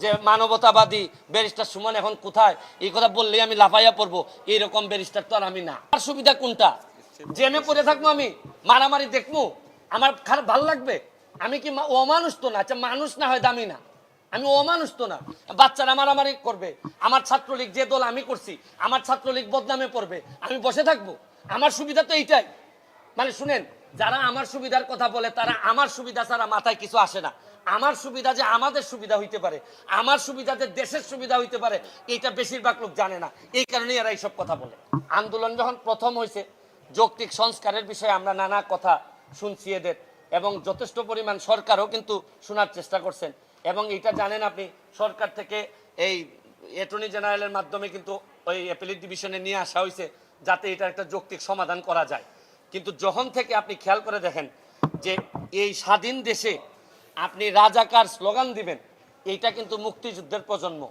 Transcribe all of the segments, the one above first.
যে মানবতাবাদী ব্যারিস্টার সুমন এখন কোথায়, এই কথা বললেই আমি লাফাইয়া পড়বো, এইরকম ব্যারিস্টার তো আর আমি না। আর সুবিধা কোনটা? জেনে পড়ে থাকবো, আমি মারামারি দেখবো, আমার খারাপ ভালো লাগবে? আমি কি অমানুষ তো না? আচ্ছা মানুষ না হয় দামি না, আমি অমানুষ তো না? বাচ্চারা মারামারি করবে, আমার ছাত্রলীগ যে দল আমি করছি, আমার ছাত্রলীগ বদনামে পড়বে, আমি বসে থাকবো? আমার সুবিধা তো এইটাই। মানে শুনেন, যারা আমার সুবিধার কথা বলে তারা আমার সুবিধা ছাড়া মাথায় কিছু আসে না। আমার সুবিধা যে আমাদের সুবিধা হইতে পারে, আমার সুবিধা যে দেশের সুবিধা হইতে পারে, এইটা বেশিরভাগ লোক জানে না। এই কারণে এরা এইসব কথা বলে। আন্দোলন যখন প্রথম হয়েছে, যৌক্তিক সংস্কারের বিষয়ে আমরা নানা কথা শুনছি এদের, এবং যথেষ্ট পরিমাণ সরকারও কিন্তু শোনার চেষ্টা করছেন। এবং এটা জানেন আপনি, সরকার থেকে এই অ্যাটর্নি জেনারেলের মাধ্যমে কিন্তু ওই অ্যাপিলেট ডিভিশনে নিয়ে আসা হয়েছে, যাতে এটা একটা যৌক্তিক সমাধান করা যায়। কিন্তু যখন থেকে আপনি খেয়াল করে দেখেন যে এই স্বাধীন দেশে আপনি রাজাকার স্লোগান দিবেন, এইটা কিন্তু মুক্তিযুদ্ধের প্রজন্ম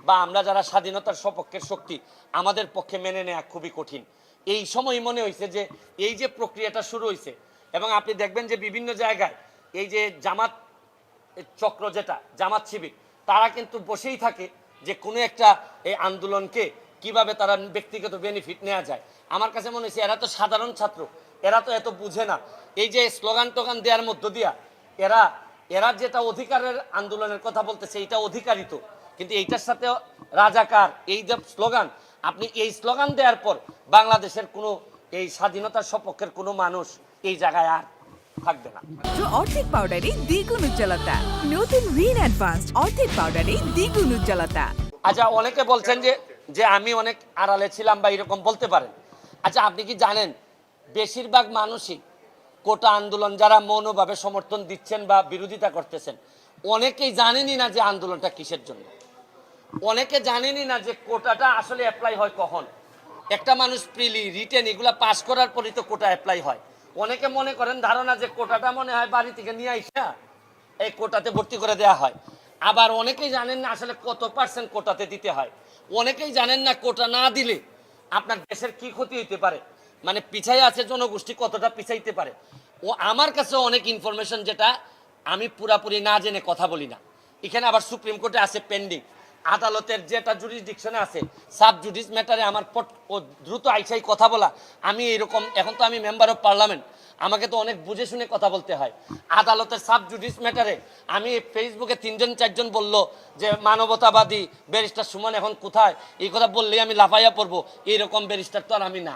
বা আমরা যারা স্বাধীনতার সপক্ষের শক্তি, আমাদের পক্ষে মেনে নেওয়া খুবই কঠিন। এই সময় মনে হয়েছে যে এই যে প্রক্রিয়াটা শুরু হয়েছে, এবং আপনি দেখবেন যে বিভিন্ন জায়গায় এই যে জামাত চক্র, যেটা জামাত শিবির, তারা কিন্তু বসেই থাকে যে কোনো একটা এই আন্দোলনকে কিভাবে তারা ব্যক্তিগত বেনিফিট নেওয়া যায়। আমার কাছে মনে হয়েছে এরা তো সাধারণ ছাত্র, এরা তো এত বুঝে না। এই যে স্লোগান টোগান দেওয়ার মধ্য দিয়া এরা এরা যেটা অধিকারের আন্দোলনের কথা বলতেছে, এইটা অধিকারিত, কিন্তু এইটার সাথে রাজাকার এই যে স্লোগান, আপনি এই স্লোগান দেওয়ার পর বাংলাদেশের কোনো এই স্বাধীনতার সপক্ষের কোনো মানুষ এই জায়গায় আর থাকবে না। অর্ধেক পাউডারে দ্বিগুণ উজ্জ্বলতা, নতুন রিন অ্যাডভান্সড অর্ধেক পাউডারে দ্বিগুণ উজ্জ্বলতা। আচ্ছা, অনেকে বলছেন যে যে আমি অনেক আড়ালে ছিলাম বা এরকম বলতে পারেন। আচ্ছা, আপনি কি জানেন বেশিরভাগ মানুষই কোটা আন্দোলন যারা মৌনভাবে সমর্থন দিচ্ছেন বা বিরোধিতা করতেছেন, অনেকেই জানেনই না যে আন্দোলনটা কিসের জন্য। অনেকে জানেনই না যে কোটাটা আসলে অ্যাপ্লাই হয় কখন। একটা মানুষ প্রিলি রিটেন এগুলা পাস করার পরই তো কোটা অ্যাপ্লাই হয়। অনেকে মনে করেন ধারণা যে কোটাটা মনে হয় বাড়ি থেকে নিয়ে আইসা এই কোটাতে ভর্তি করে দেওয়া হয়। আবার অনেকেই জানেন না আসলে কত পার্সেন্ট কোটাতে দিতে হয়। অনেকেই জানেন না কোটা না দিলে আপনার দেশের কি ক্ষতি হইতে পারে, মানে পিছাই আছে জনগোষ্ঠী কতটা পিছাইতে পারে। ও আমার কাছে অনেক ইনফরমেশন যেটা আমি পুরাপুরি না জেনে কথা বলি না। এখানে আবার সুপ্রিম কোর্টে আছে পেন্ডিং, আদালতের যেটা জুরিসডিকশনে আছে, সাব জুডিস ম্যাটারে আমার দ্রুত আইসাই কথা বলা। আমি এরকম, এখন তো আমি মেম্বার অফ পার্লামেন্ট, আমাকে তো অনেক বুঝে শুনে কথা বলতে হয়। আদালতের সাব জুডিস ম্যাটারে আমি ফেসবুকে 3-4জন বলল যে মানবতাবাদী ব্যারিস্টার সুমন এখন কোথায়, এই কথা বললেই আমি লাফাইয়া পড়বো, এইরকম ব্যারিস্টার তো আর আমি না।